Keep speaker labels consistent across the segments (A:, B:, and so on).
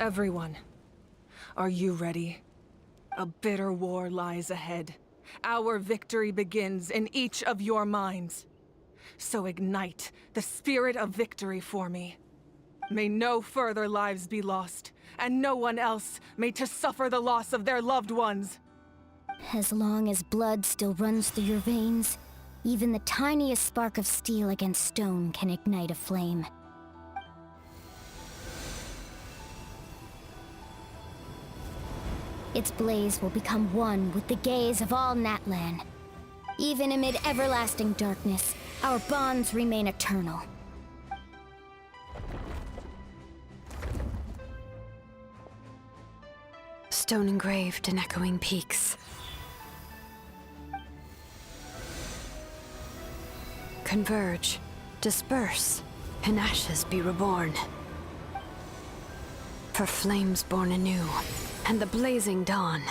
A: Everyone, are you ready? A bitter war lies ahead. Our victory begins in each of your minds. So ignite the spirit of victory for me. May no further lives be lost, and no one else may to suffer the loss of their loved ones.
B: As long as blood still runs through your veins, even the tiniest spark of steel against stone can ignite a flame. Its blaze will become one with the gaze of all Natlan. Even amid everlasting darkness, our bonds remain eternal.
C: Stone engraved in echoing peaks. Converge, disperse, in ashes be reborn. For flames born anew, and the blazing dawn.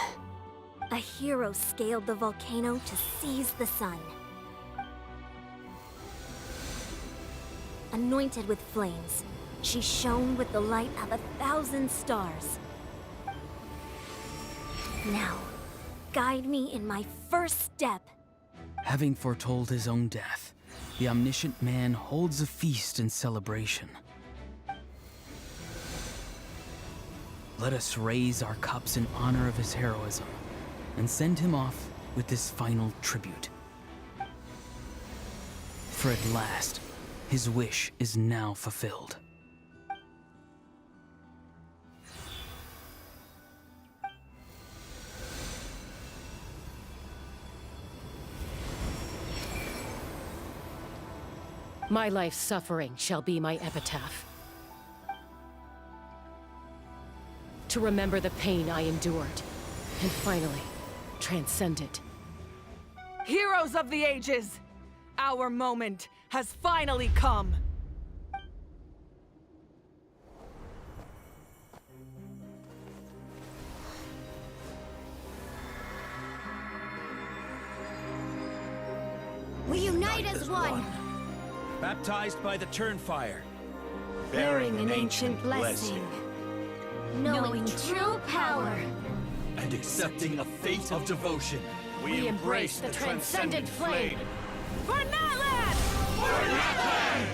D: A hero scaled the volcano to seize the sun. Anointed with flames, she shone with the light of 1,000 stars. Now, guide me in my first step.
E: Having foretold his own death, the omniscient man holds a feast in celebration. Let us raise our cups in honor of his heroism, and send him off with this final tribute. For at last, his wish is now fulfilled.
F: My life's suffering shall be my epitaph. To remember the pain I endured, and finally, transcend it.
A: Heroes of the ages! Our moment has finally come!
B: We unite as one!
G: Baptized by the Turnfire.
D: Bearing an ancient blessing. Knowing true power.
G: And accepting a fate of devotion.
F: We embrace the transcendent flame.
A: For Natlan!
G: For Natlan!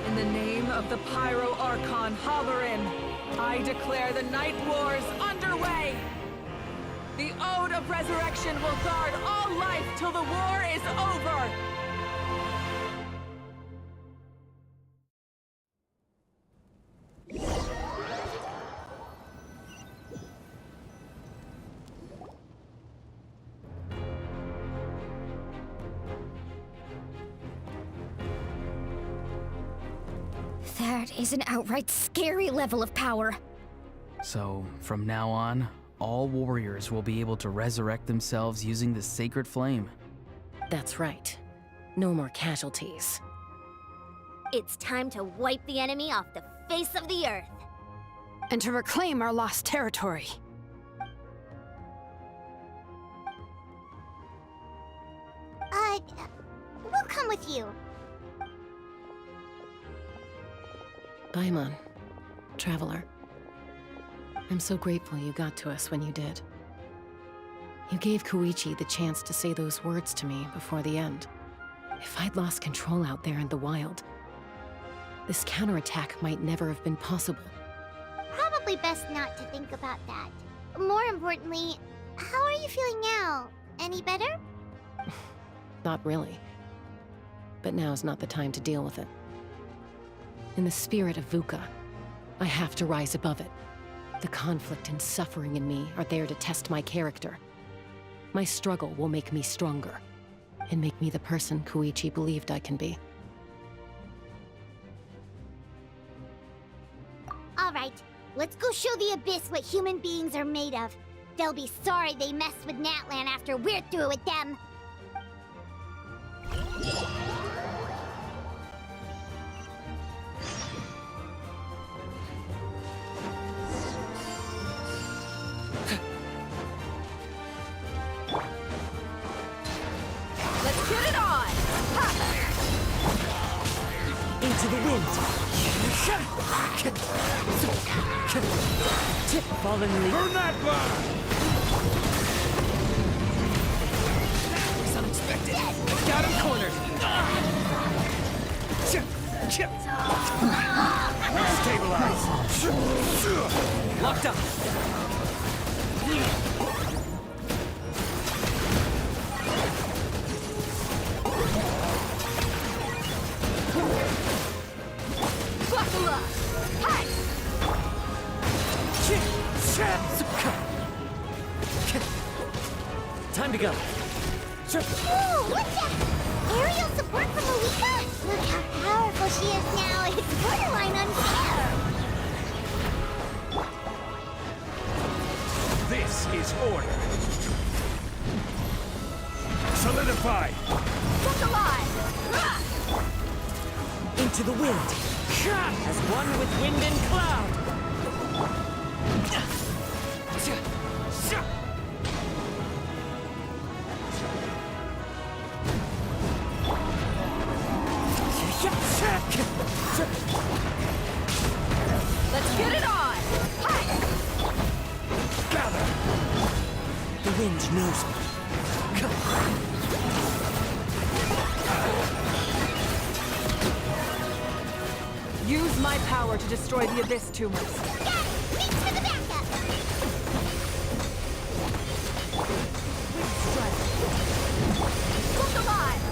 A: In the name of the Pyro Archon Halloran, I declare the Night Wars underway! The Ode of Resurrection will guard all life till the war is over!
B: That is an outright scary level of power.
E: So, from now on, all warriors will be able to resurrect themselves using the sacred flame.
F: That's right. No more casualties.
D: It's time to wipe the enemy off the face of the earth.
C: And to reclaim our lost territory.
D: We'll come with you.
F: Paimon, Traveler. I'm so grateful you got to us when you did. You gave Koichi the chance to say those words to me before the end. If I'd lost control out there in the wild, this counterattack might never have been possible.
H: Probably best not to think about that. More importantly, how are you feeling now? Any better?
F: Not really. But now's not the time to deal with it. In the spirit of VUCA, I have to rise above it. The conflict and suffering in me are there to test my character. My struggle will make me stronger, and make me the person Koichi believed I can be.
H: All right, let's go show the Abyss what human beings are made of. They'll be sorry they messed with Natlan after we're through with them.
C: get it on!
I: Into the wind. Fallen leaf.
G: Burn that bar!
E: That was unexpected. Got him cornered.
G: Stabilize!
E: Locked up.
C: Buckle up! Hey!
I: Time to go.
H: Ooh, what's that? Aerial support from Malika? Look how powerful she is now. It's borderline unfair.
G: This is order. Solidify!
C: Look alive!
I: Into the wind. As one with wind and cloud.
C: Let's get it on! Hey!
G: Gather!
I: The wind knows me.
A: Use my power to destroy the Abyss tumors.
H: Got it! Reach for the backup!
C: Look alive!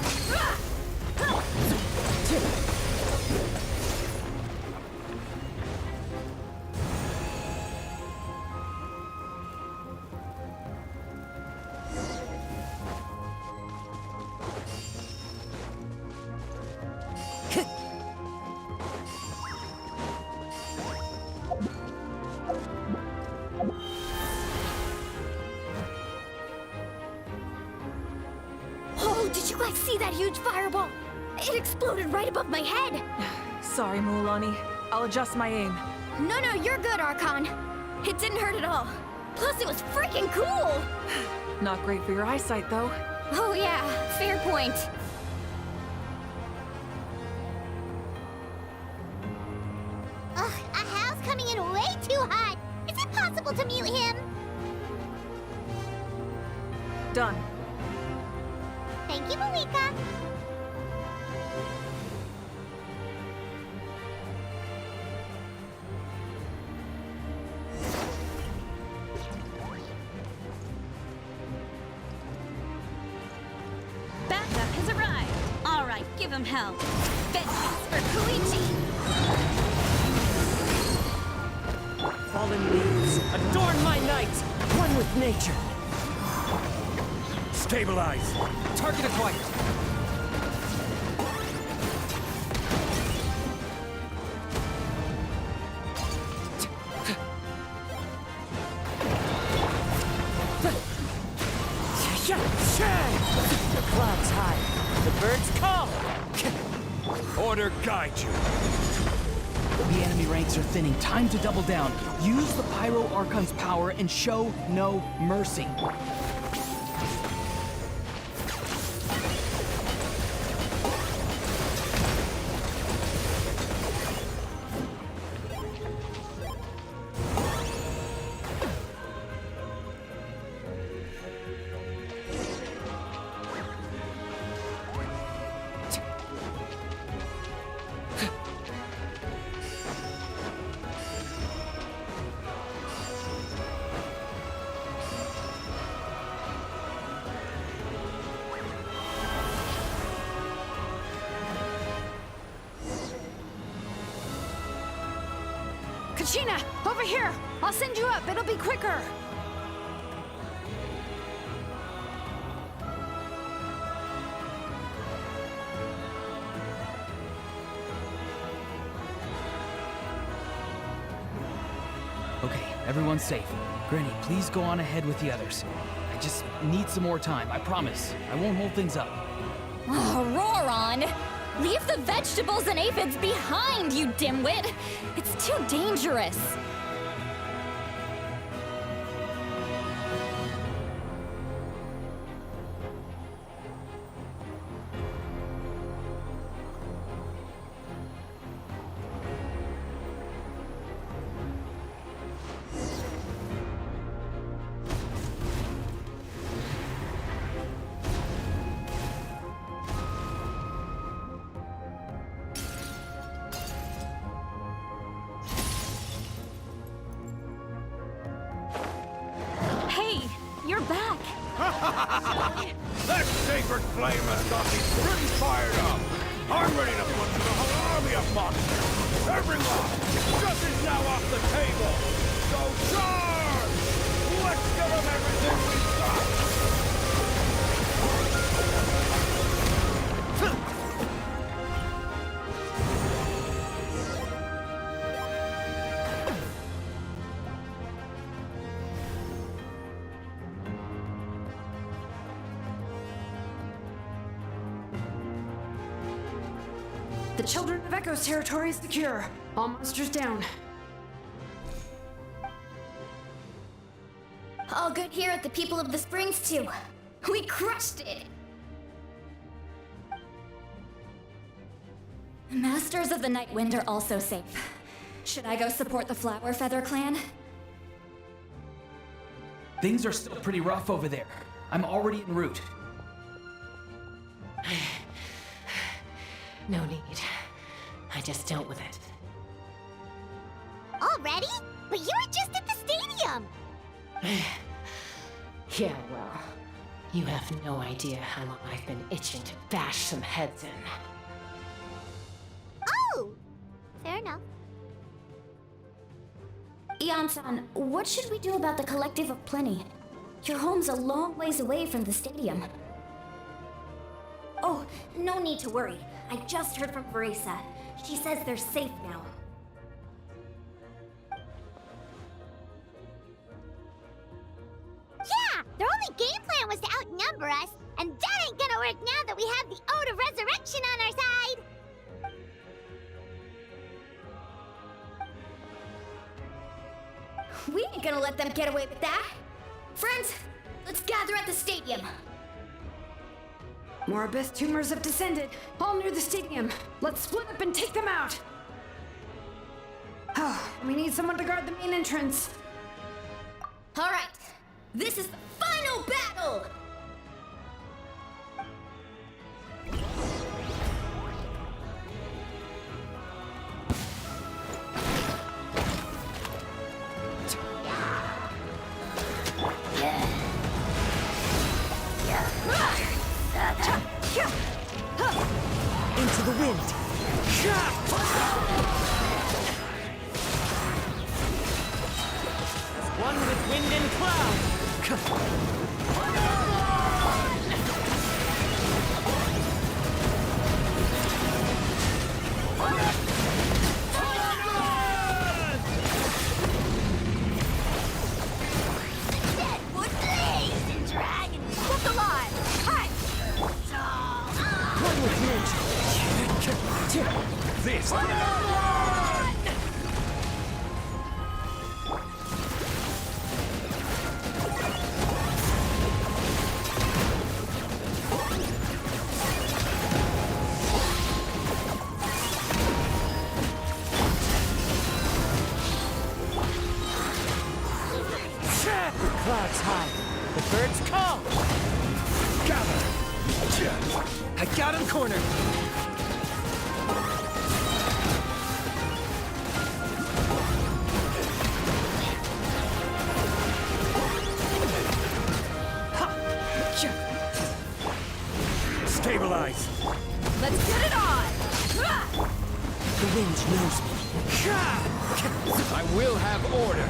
B: Oh, did you guys see that huge fireball? It exploded right above my head.
A: Sorry, Mualani. I'll adjust my aim.
B: No, you're good, Archon. It didn't hurt at all. Plus, it was freaking cool.
A: Not great for your eyesight, though.
B: Oh yeah, fair point.
H: Ugh, Ahal's coming in way too hot. Is it possible to mute him?
A: Done.
H: Thank you, Malika.
D: Backup has arrived. All right, give him hell. Vengeance for Koichi.
I: Fallen leaves. Adorn my night. One with nature.
G: Stabilize!
E: Target acquired.
I: The clouds high. The birds call.
G: Order guide you.
E: The enemy ranks are thinning. Time to double down. Use the Pyro Archon's power and show no mercy.
C: Kachina, over here! I'll send you up, it'll be quicker!
E: Okay, everyone's safe. Granny, please go on ahead with the others. I just need some more time, I promise. I won't hold things up.
B: Oh, Roron! Leave the vegetables and aphids behind, you dimwit! It's too dangerous!
G: That sacred flame has got me pretty fired up. I'm ready to put the whole army of monsters. Everyone, justice now off the table. So charge! Let's give them everything we've got.
C: The Children of Echo's territory is secure. All monsters down.
B: All good here at the People of the Springs, too. We crushed it! Masters of the Night Wind are also safe. Should I go support the Flower Feather clan?
E: Things are still pretty rough over there. I'm already en route.
F: No need. I just dealt with it.
H: Already? But you were just at the stadium!
F: Yeah, well, you have no idea how long I've been itching to bash some heads in.
H: Oh! Fair enough.
B: Ian-san, what should we do about the Collective of Plenty? Your home's a long ways away from the stadium.
D: Oh, no need to worry. I just heard from Veresa. She says they're safe now.
H: Yeah! Their only game plan was to outnumber us, and that ain't gonna work now that we have the Ode of Resurrection on our side!
B: We ain't gonna let them get away with that! Friends, let's gather at the stadium!
C: More abyss tumors have descended, all near the stadium. Let's split up and take them out. Oh, we need someone to guard the main entrance.
B: Alright, this is the final battle!
I: Into the wind. One with wind and cloud.
H: Deadwood Blaze and Dragon! Look alive! Hi!
I: One with wind.
G: This.
I: The clouds high. The birds call.
G: Gather.
I: I got him cornered.
G: Stabilize.
C: Let's get it on!
I: The wind knows me.
G: I will have order.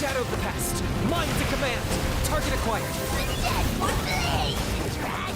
I: Shadow of the past. Mine to command. Target acquired.
H: Deadwood Blaze and Dragon!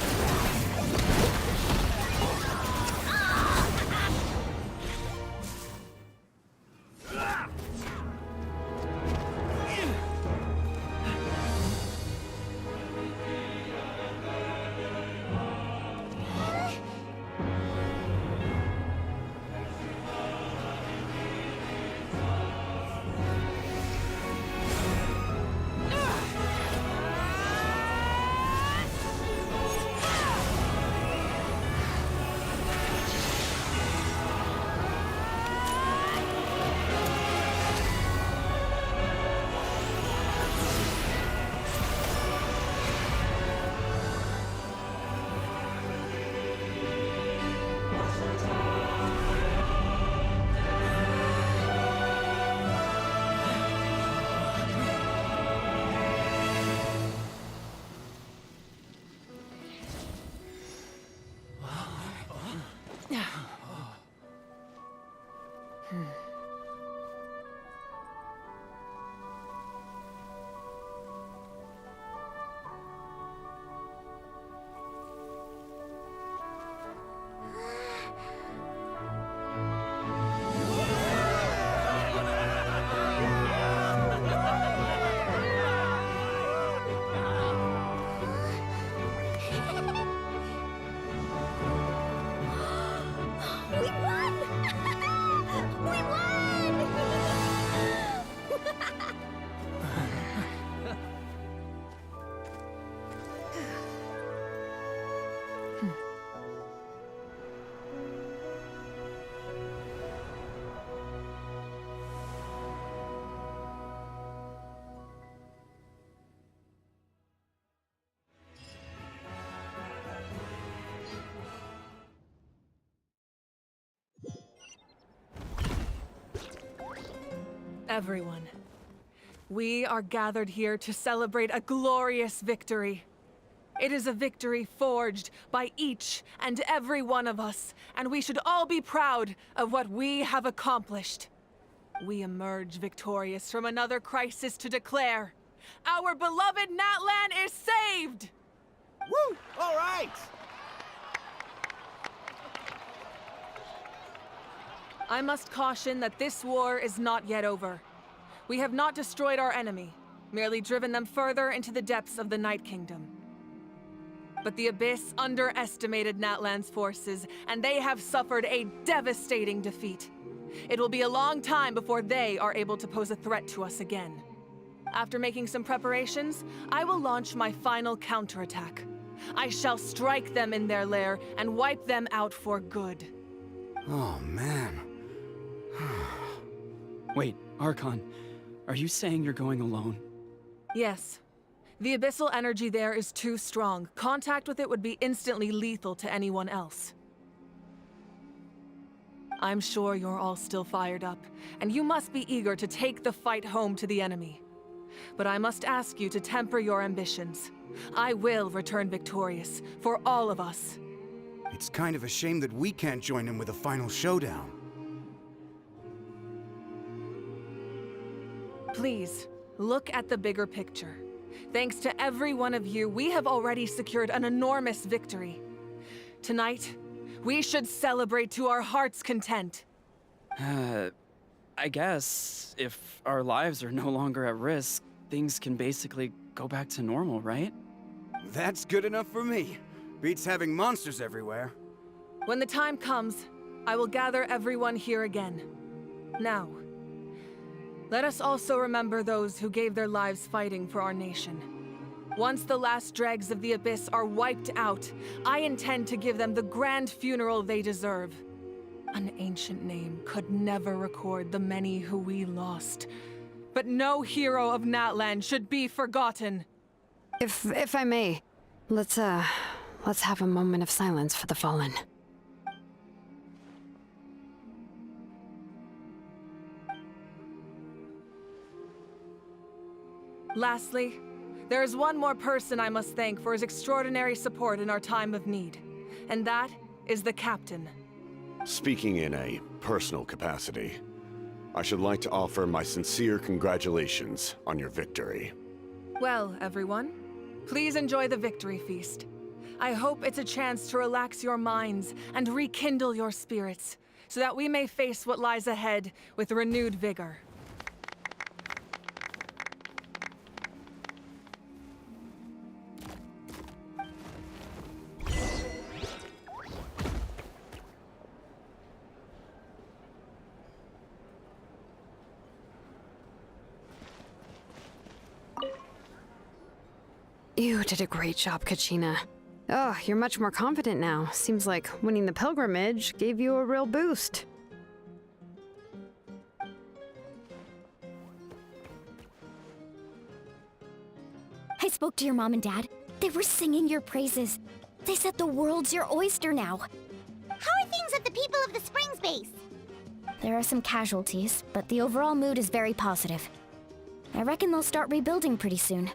B: We won! We won!
A: Everyone, we are gathered here to celebrate a glorious victory. It is a victory forged by each and every one of us, and we should all be proud of what we have accomplished. We emerge victorious from another crisis to declare, our beloved Natlan is saved!
G: Woo! All right!
A: I must caution that this war is not yet over. We have not destroyed our enemy, merely driven them further into the depths of the Night Kingdom. But the Abyss underestimated Natlan's forces, and they have suffered a devastating defeat. It will be a long time before they are able to pose a threat to us again. After making some preparations, I will launch my final counterattack. I shall strike them in their lair and wipe them out for good.
G: Oh, man.
J: Wait, Archon, are you saying you're going alone?
A: Yes. The abyssal energy there is too strong. Contact with it would be instantly lethal to anyone else. I'm sure you're all still fired up, and you must be eager to take the fight home to the enemy. But I must ask you to temper your ambitions. I will return victorious, for all of us.
K: It's kind of a shame that we can't join him with a final showdown.
A: Please, look at the bigger picture. Thanks to every one of you, we have already secured an enormous victory. Tonight, we should celebrate to our heart's content.
J: I guess if our lives are no longer at risk, things can basically go back to normal, right?
K: That's good enough for me. Beats having monsters everywhere.
A: When the time comes, I will gather everyone here again. Now, let us also remember those who gave their lives fighting for our nation. Once the last dregs of the Abyss are wiped out, I intend to give them the grand funeral they deserve. An ancient name could never record the many who we lost. But no hero of Natlan should be forgotten.
C: If I may, let's have a moment of silence for the fallen.
A: Lastly, there is one more person I must thank for his extraordinary support in our time of need, and that is the Captain.
L: Speaking in a personal capacity, I should like to offer my sincere congratulations on your victory.
A: Well, everyone, please enjoy the victory feast. I hope it's a chance to relax your minds and rekindle your spirits, so that we may face what lies ahead with renewed vigor.
C: You did a great job, Kachina. Oh, you're much more confident now. Seems like winning the pilgrimage gave you a real boost.
B: I spoke to your mom and dad. They were singing your praises. They said the world's your oyster now.
H: How are things at the People of the Springs base?
B: There are some casualties, but the overall mood is very positive. I reckon they'll start rebuilding pretty soon.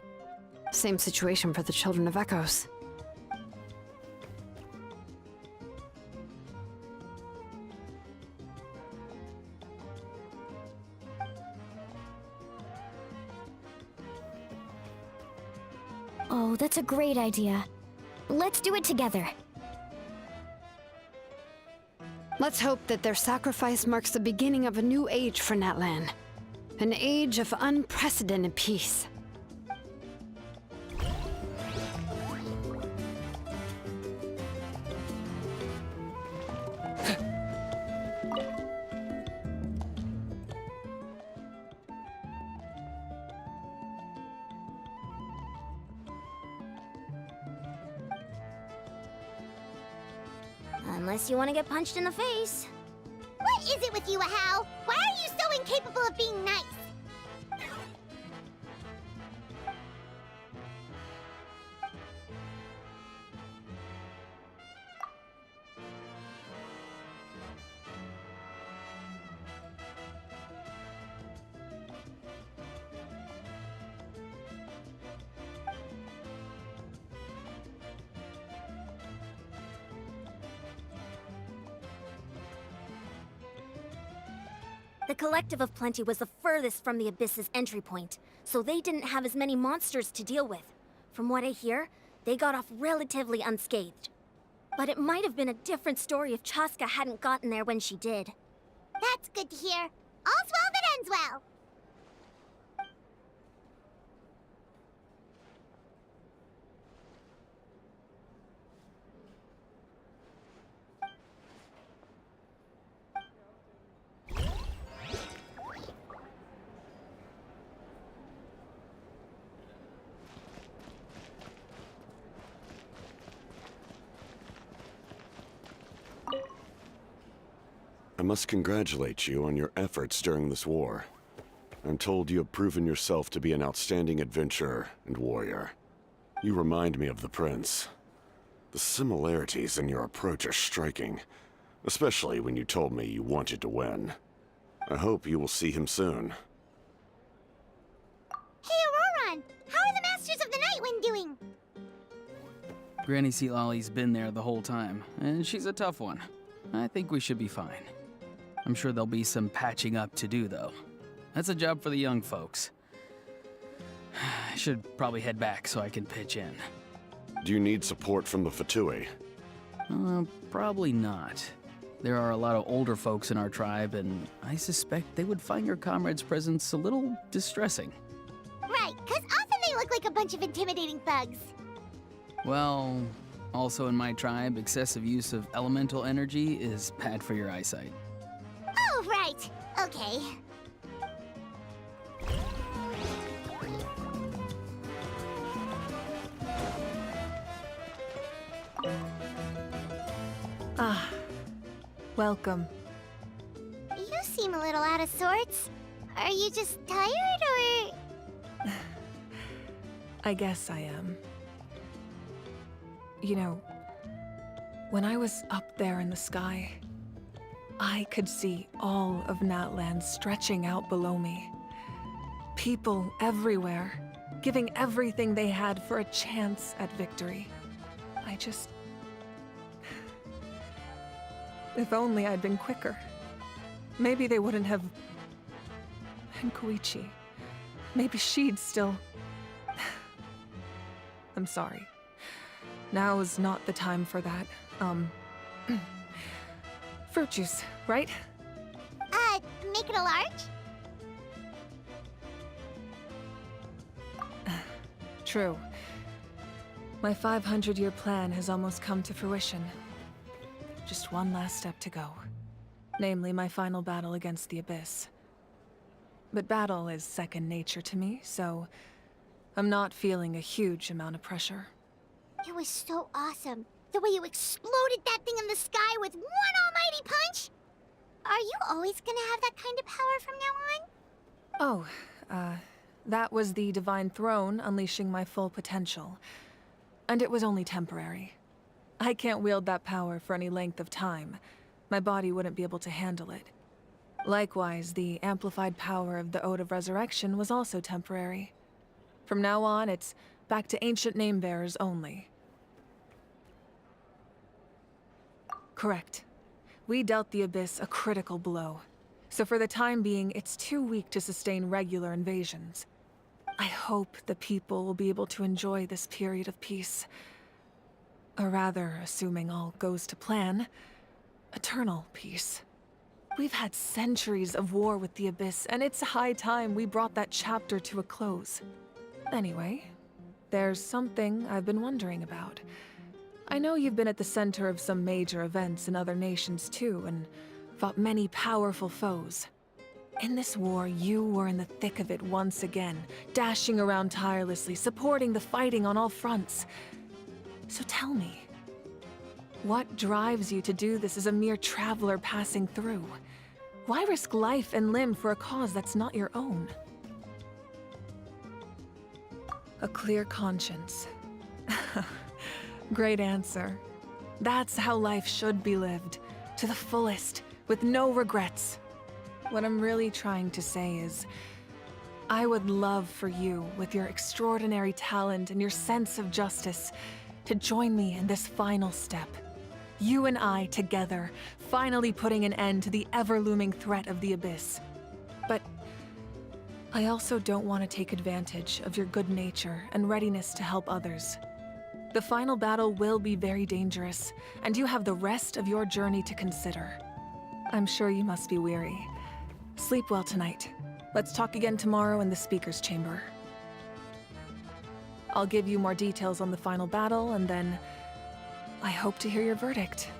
C: Same situation for the Children of Echoes.
B: Oh, that's a great idea. Let's do it together.
C: Let's hope that their sacrifice marks the beginning of a new age for Natlan. An age of unprecedented peace.
D: Unless you want to get punched in the face.
H: What is it with you, Ahau? Why are you so incapable of being nice?
D: The Collective of Plenty was the furthest from the Abyss's entry point, so they didn't have as many monsters to deal with. From what I hear, they got off relatively unscathed. But it might have been a different story if Chaska hadn't gotten there when she did.
H: That's good to hear. All's well that ends well.
L: I must congratulate you on your efforts during this war. I'm told you have proven yourself to be an outstanding adventurer and warrior. You remind me of the Prince. The similarities in your approach are striking, especially when you told me you wanted to win. I hope you will see him soon.
H: Hey, Auroron! How are the Masters of the Night Wind doing?
E: Granny Sealolly's been there the whole time, and she's a tough one. I think we should be fine. I'm sure there'll be some patching up to do, though. That's a job for the young folks. I should probably head back so I can pitch in.
L: Do you need support from the Fatui?
E: Probably not. There are a lot of older folks in our tribe, and I suspect they would find your comrade's presence a little distressing.
H: Right, 'cause often they look like a bunch of intimidating thugs.
E: Well, also in my tribe, excessive use of elemental energy is bad for your eyesight.
H: Oh, right. Okay.
A: Ah, welcome.
H: You seem a little out of sorts. Are you just tired, or...?
A: I guess I am. You know, when I was up there in the sky, I could see all of Natlan stretching out below me. People everywhere, giving everything they had for a chance at victory. I just... If only I'd been quicker. Maybe they wouldn't have... And Koichi. Maybe she'd still... I'm sorry. Now is not the time for that. Fruit juice, right?
H: Make it a large?
A: True. My 500-year plan has almost come to fruition. Just one last step to go. Namely, my final battle against the Abyss. But battle is second nature to me, so I'm not feeling a huge amount of pressure.
H: It was so awesome. The way you exploded that thing in the sky with one almighty punch! Are you always gonna have that kind of power from now on?
A: Oh, that was the Divine Throne unleashing my full potential. And it was only temporary. I can't wield that power for any length of time. My body wouldn't be able to handle it. Likewise, the amplified power of the Ode of Resurrection was also temporary. From now on, it's back to ancient name-bearers only. Correct. We dealt the Abyss a critical blow. So for the time being, it's too weak to sustain regular invasions. I hope the people will be able to enjoy this period of peace. Or rather, assuming all goes to plan, eternal peace. We've had centuries of war with the Abyss, and it's high time we brought that chapter to a close. Anyway, there's something I've been wondering about. I know you've been at the center of some major events in other nations too, and fought many powerful foes. In this war, you were in the thick of it once again, dashing around tirelessly, supporting the fighting on all fronts. So tell me, what drives you to do this as a mere traveler passing through? Why risk life and limb for a cause that's not your own? A clear conscience. Great answer. That's how life should be lived, to the fullest, with no regrets. What I'm really trying to say is, I would love for you, with your extraordinary talent and your sense of justice, to join me in this final step. You and I together, finally putting an end to the ever-looming threat of the Abyss. But I also don't want to take advantage of your good nature and readiness to help others. The final battle will be very dangerous, and you have the rest of your journey to consider. I'm sure you must be weary. Sleep well tonight. Let's talk again tomorrow in the speaker's chamber. I'll give you more details on the final battle, and then I hope to hear your verdict.